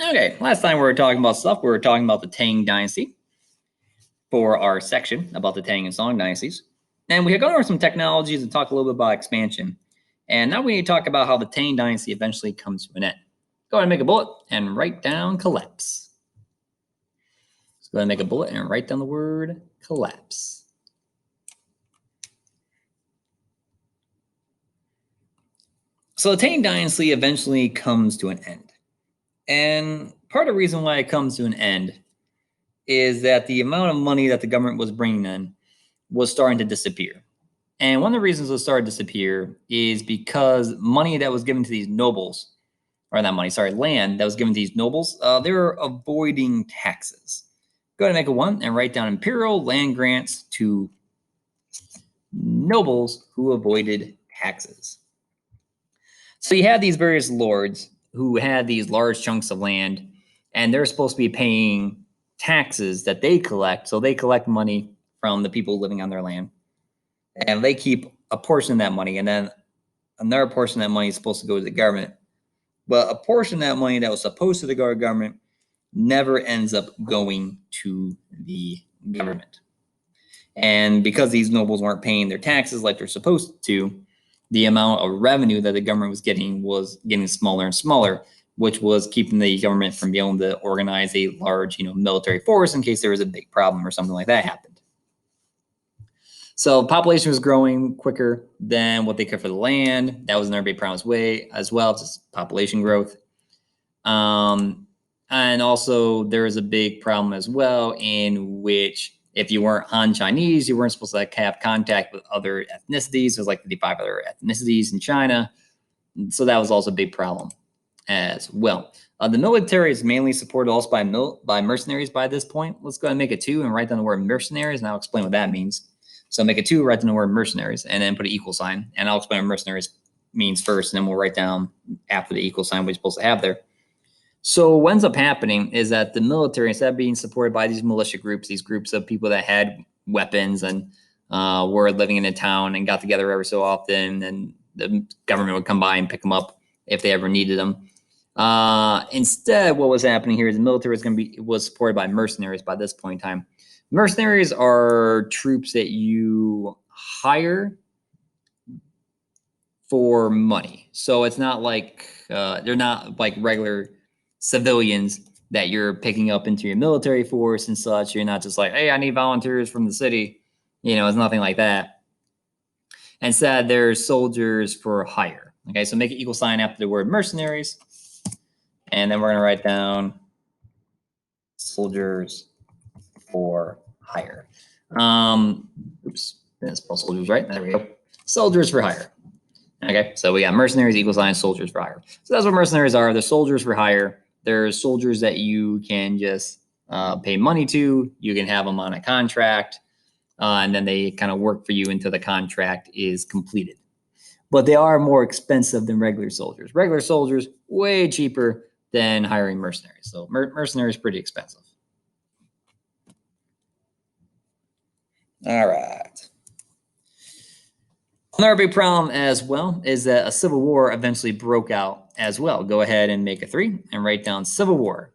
Okay, last time we were talking about stuff, we were talking about the Tang Dynasty for our section about the Tang and Song dynasties. And we had gone over some technologies and talked a little bit about expansion. And now we need to talk about how the Tang Dynasty eventually comes to an end. Go ahead and make a bullet and write down collapse. So go ahead and make a bullet and write down the word collapse. So the Tang Dynasty eventually comes to an end. And part of the reason why it comes to an end is that the amount of money that the government was bringing in was starting to disappear. And one of the reasons it started to disappear is because money that was given to these nobles, or not money, sorry, land that was given to these nobles, they were avoiding taxes. Go ahead and make a 1 and write down imperial land grants to nobles who avoided taxes. So you had these various lords who had these large chunks of land, and they're supposed to be paying taxes that they collect. So they collect money from the people living on their land, and they keep a portion of that money, and then another portion of that money is supposed to go to the government. But a portion of that money that was supposed to go to the government never ends up going to the government. And because these nobles weren't paying their taxes like they're supposed to, the amount of revenue that the government was getting smaller and smaller, which was keeping the government from being able to organize a large, military force in case there was a big problem or something like that happened. So population was growing quicker than what they could for the land. That was another big problem as well, just population growth. And also there was a big problem as well in which if you weren't Han Chinese, you weren't supposed to have contact with other ethnicities. There's like 55 other ethnicities in China. So that was also a big problem as well. The military is mainly supported also by mercenaries by this point. Let's go ahead and make a 2 and write down the word mercenaries, and I'll explain what that means. So make a 2, write down the word mercenaries, and then put an equal sign. And I'll explain what mercenaries means first, and then we'll write down after the equal sign what you're supposed to have there. So what ends up happening is that the military, instead of being supported by these militia groups, these groups of people that had weapons and were living in a town and got together every so often, and the government would come by and pick them up if they ever needed them. Instead, what was happening here is the military was supported by mercenaries by this point in time. Mercenaries are troops that you hire for money. So it's not like they're not like regular civilians that you're picking up into your military force and such. You're not just like, hey, I need volunteers from the city. It's nothing like that. Instead, there's soldiers for hire. Okay, so make an equal sign after the word mercenaries. And then we're going to write down soldiers for hire. Oops, didn't spell soldiers right. There we go. Soldiers for hire. Okay, so we got mercenaries equal sign soldiers for hire. So that's what mercenaries are. They're soldiers for hire. They're soldiers that you can just pay money to. You can have them on a contract, and then they kind of work for you until the contract is completed. But they are more expensive than regular soldiers. Regular soldiers, way cheaper than hiring mercenaries. So mercenaries pretty expensive. All right. Another big problem as well is that a civil war eventually broke out as well. Go ahead and make a 3 and write down civil war.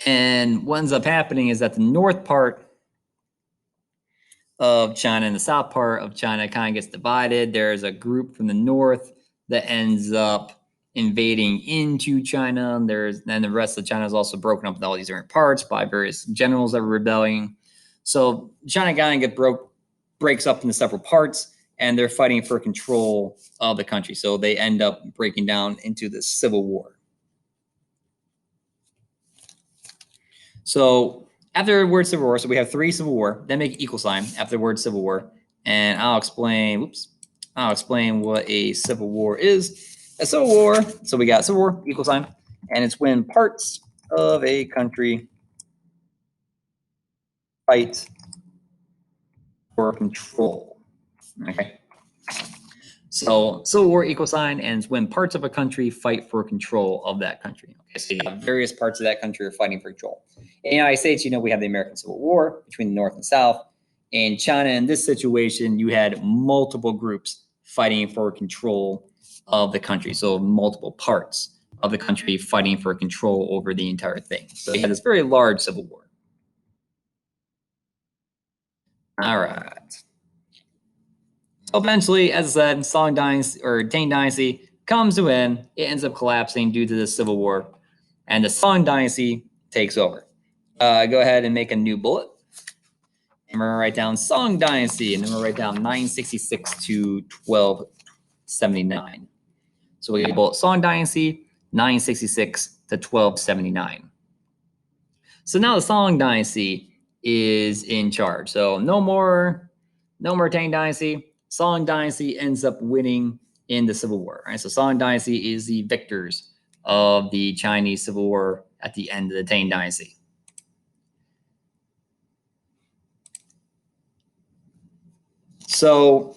And what ends up happening is that the north part of China and the south part of China kind of gets divided. There's a group from the north that ends up invading into China. Then the rest of China is also broken up into all these different parts by various generals that were rebelling. So China kind of breaks up into several parts, and they're fighting for control of the country. So they end up breaking down into this civil war. So after the word civil war, so we have 3 civil war, then make an equal sign after the word civil war. And I'll explain what a civil war is. A civil war, so we got civil war, equal sign, and it's when parts of a country fight for control. Okay. So civil war, equal sign, and it's when parts of a country fight for control of that country. Okay, so you have various parts of that country are fighting for control. In the United States, we have the American Civil War between the North and South. In China, in this situation, you had multiple groups fighting for control of the country. So multiple parts of the country fighting for control over the entire thing. So you had this very large civil war. All right. So eventually, as I said, Song Dynasty or Tang Dynasty comes to an end. It ends up collapsing due to the civil war, and the Song Dynasty takes over. Go ahead and make a new bullet. I'm gonna write down Song Dynasty, and I'm gonna write down 966 to 1279. So we get bullet Song Dynasty, 966 to 1279. So now the Song Dynasty is in charge. So no more Tang Dynasty. Song Dynasty ends up winning in the Civil War. Right? So Song Dynasty is the victors of the Chinese Civil War at the end of the Tang Dynasty. So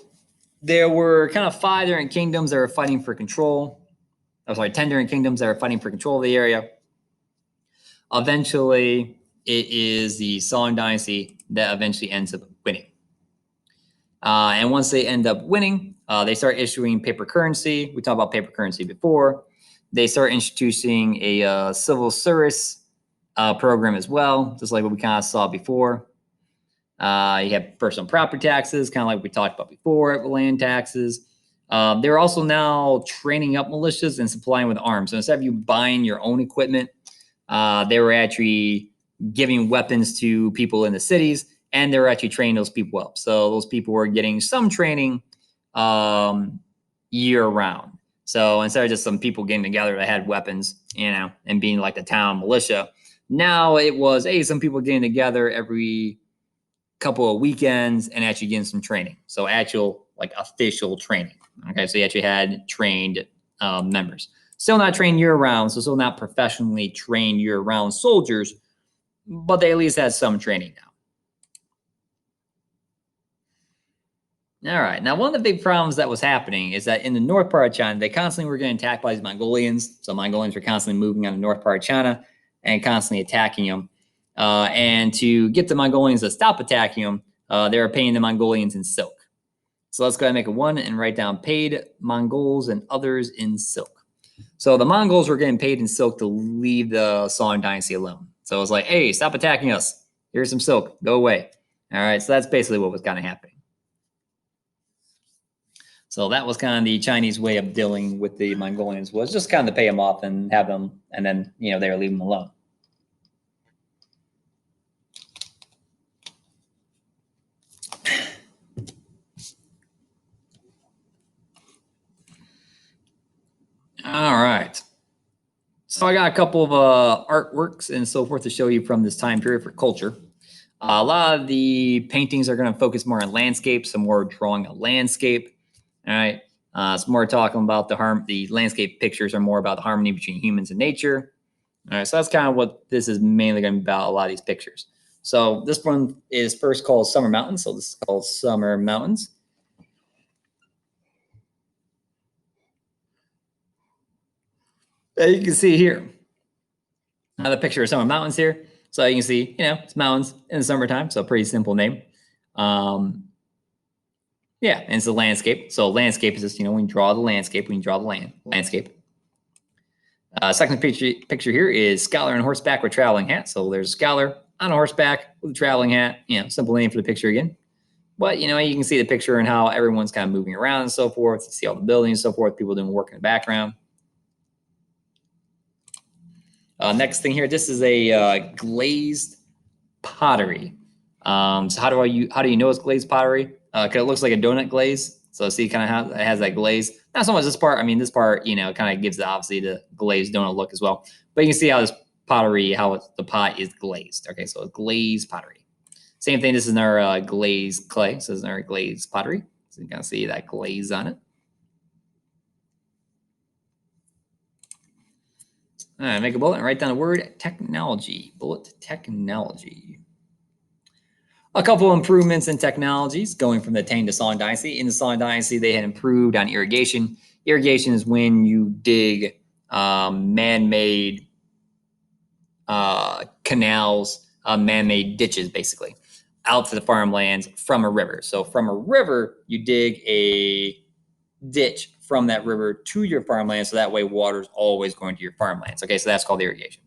there were kind of 5 different kingdoms that were fighting for control. 10 different kingdoms that were fighting for control of the area. Eventually, it is the Song Dynasty that eventually ends up winning. And once they end up winning, they start issuing paper currency. We talked about paper currency before. They start introducing a civil service program as well, just like what we kind of saw before. You have personal property taxes, kind of like we talked about before, land taxes. They're also now training up militias and supplying with arms. So instead of you buying your own equipment, they were actually giving weapons to people in the cities, and they were actually training those people up. So those people were getting some training year round. So instead of just some people getting together that had weapons, and being like the town militia, now it was, hey, some people getting together every couple of weekends and actually getting some training. So actual like official training. Okay, so you actually had trained members. Still not trained year round, so still not professionally trained year round soldiers, but they at least had some training now. All right. Now, one of the big problems that was happening is that in the north part of China, they constantly were getting attacked by these Mongolians. So Mongolians were constantly moving on the north part of China and constantly attacking them. And to get the Mongolians to stop attacking them, they were paying the Mongolians in silk. So let's go ahead and make a 1 and write down paid Mongols and others in silk. So the Mongols were getting paid in silk to leave the Song Dynasty alone. So it was like, hey, stop attacking us. Here's some silk. Go away. All right. So that's basically what was kind of happening. So that was kind of the Chinese way of dealing with the Mongolians, was just kind of to pay them off and have them, and then, they were leaving them alone. All right. So I got a couple of artworks and so forth to show you from this time period for culture. A lot of the paintings are going to focus more on landscape, some more drawing a landscape. All right. Some more talking about the landscape pictures are more about the harmony between humans and nature. All right. So that's kind of what this is mainly going to be about, a lot of these pictures. So this one is first called Summer Mountains. So this is called Summer Mountains. You can see here the picture of Summer Mountains here. So you can see, it's mountains in the summertime. So pretty simple name. Yeah, and it's a landscape. So landscape is just, when you draw the landscape, when you draw the landscape. Second picture here is scholar on horseback with traveling hat. So there's a scholar on a horseback with a traveling hat. Simple name for the picture again. But, you can see the picture and how everyone's kind of moving around and so forth. You see all the buildings and so forth, people doing work in the background. Next thing here, this is a glazed pottery. So how do you know it's glazed pottery? Because it looks like a donut glaze. So see kind of how it has that glaze. Not so much this part. I mean, this part, kind of gives obviously the glazed donut look as well. But you can see how this pottery, the pot is glazed. Okay, so glazed pottery. Same thing. This is our glazed clay. So this is our glazed pottery. So you can see that glaze on it. All right, make a bullet and write down the word technology. Bullet technology. A couple of improvements in technologies going from the Tang to Song Dynasty. In the Song Dynasty, they had improved on irrigation. Irrigation is when you dig man-made canals, man-made ditches, basically. out to the farmlands from a river. So from a river, you dig a ditch from that river to your farmland, so that way water is always going to your farmlands. Okay, so that's called irrigation.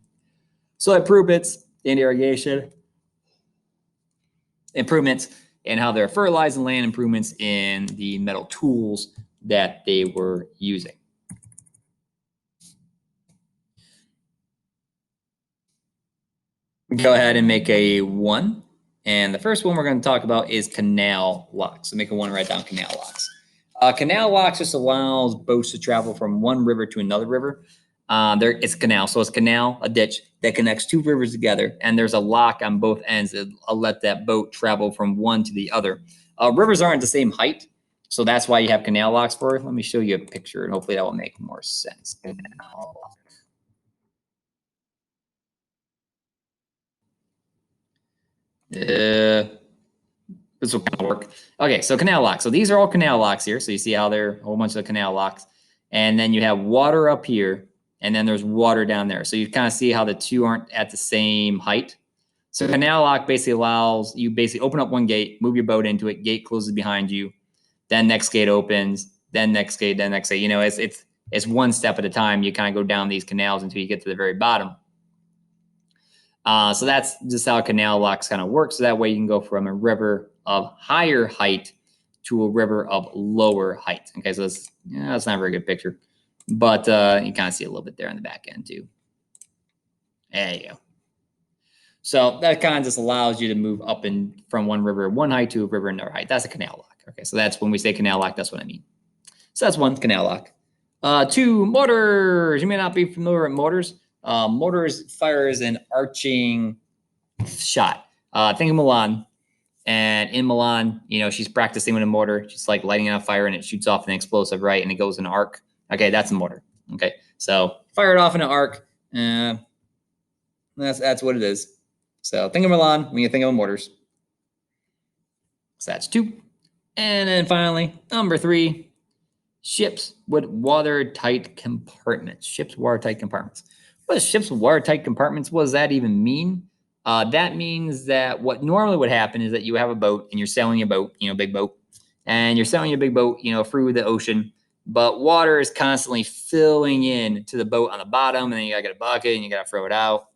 So improvements in irrigation, improvements in how they're fertilizing land, improvements in the metal tools that they were using. Go ahead and make a 1. And the first one we're going to talk about is canal locks. So make a 1, write down canal locks. Canal locks just allows boats to travel from one river to another river. It's a canal, so it's a canal, a ditch that connects two rivers together, and there's a lock on both ends that'll let that boat travel from one to the other. Rivers aren't the same height, so that's why you have canal locks for it. Let me show you a picture, and hopefully that will make more sense. Canal lock. This will kind of work. Okay, so canal locks. So these are all canal locks here. So you see how they're a whole bunch of canal locks. And then you have water up here, and then there's water down there. So you kind of see how the two aren't at the same height. So canal lock basically allows you basically open up one gate, move your boat into it, gate closes behind you, then next gate opens, then next gate, then next gate. You know, it's one step at a time. You kind of go down these canals until you get to the very bottom. So that's just how canal locks kind of work. So that way you can go from a river of higher height to a river of lower height. Okay, so that's not a very good picture, but you kind of see a little bit there on the back end too. There you go. So that kind of just allows you to move up and from one river one height to a river another height. That's a canal lock. Okay, so that's when we say canal lock, that's what I mean. So that's 1, canal lock. 2, motors. You may not be familiar with motors. Motors fires an arching shot. Think of Milan. And in Milan, you know, she's practicing with a mortar. She's like lighting it on fire and it shoots off an explosive, right? And it goes in an arc. Okay, that's a mortar. Okay, so fire it off in an arc. That's what it is. So think of Milan when you think of mortars. So that's 2. And then finally, number 3, ships with watertight compartments. Ships with watertight compartments. What is ships with watertight compartments? What does that even mean? That means that what normally would happen is that you have a boat and you're sailing your boat, you know, big boat, and you're sailing your big boat, you know, through the ocean, but water is constantly filling in to the boat on the bottom, and then you gotta get a bucket and you gotta throw it out.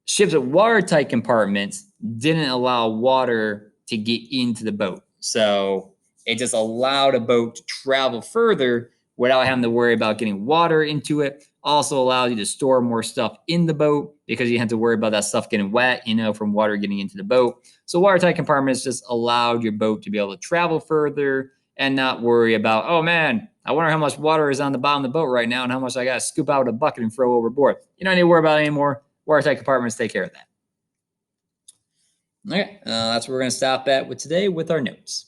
Ships with watertight compartments didn't allow water to get into the boat. So it just allowed a boat to travel further without having to worry about getting water into it. Also allowed you to store more stuff in the boat because you had to worry about that stuff getting wet, you know, from water getting into the boat. So watertight compartments just allowed your boat to be able to travel further and not worry about, oh man, I wonder how much water is on the bottom of the boat right now and how much I got to scoop out of a bucket and throw overboard. You don't need to worry about it anymore. Watertight compartments take care of that. Okay, that's where we're going to stop at with today with our notes.